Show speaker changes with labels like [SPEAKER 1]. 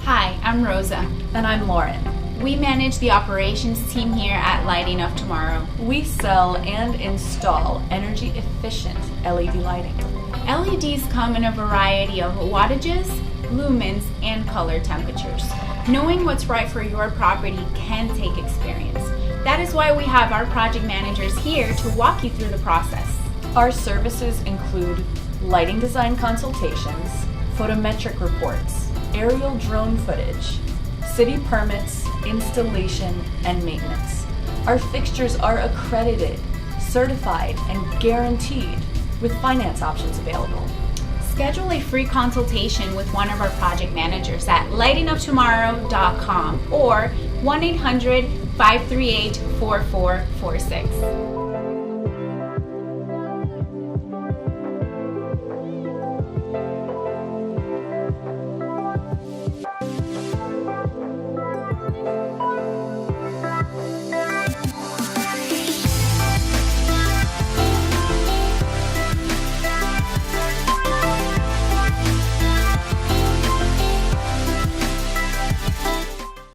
[SPEAKER 1] Hi, I'm Rosa.
[SPEAKER 2] And I'm Lauren.
[SPEAKER 1] We manage the operations team here at Lighting of Tomorrow.
[SPEAKER 2] We sell and install energy efficient LED lighting.
[SPEAKER 1] LEDs come in a variety of wattages, lumens, and color temperatures. Knowing what's right for your property can take experience. That is why we have our project managers here to walk you through the process.
[SPEAKER 2] Our services include lighting design consultations, photometric reports, aerial drone footage, city permits, installation, and maintenance. Our fixtures are accredited, certified, and guaranteed with finance options available.
[SPEAKER 1] Schedule a free consultation with one of our project managers at lightingoftomorrow.com or 1-800-538-4446.